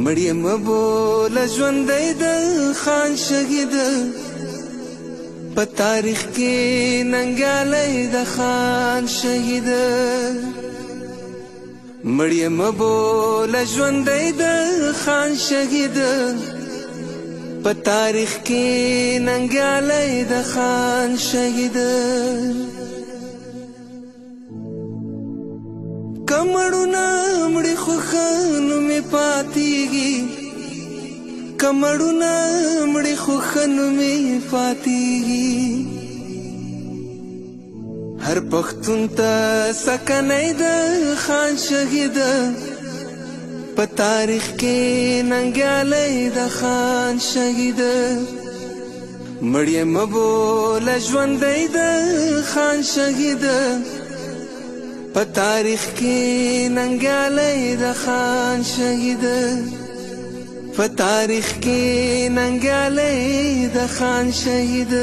مړی مبوله ژوندی د خان شهید په تاریخ کې ننګیالی د خان شهید مړی مبوله ژوندی د خان شهید په تاریخ کې ننګیالی د خان شهید کمړونه مړي خو ښه نومې پاتېږي کمړونه مړي خو ښه نومې پاتېږي هر پښتون ته سکنی د خان شهید په تاریخ کې ننګیالی د خان شهید مړی مبوله ژوندی د خان شهید په تاریخ کې ننګیالی د خان شهید په تاریخ کې ننګیالی د خان شهید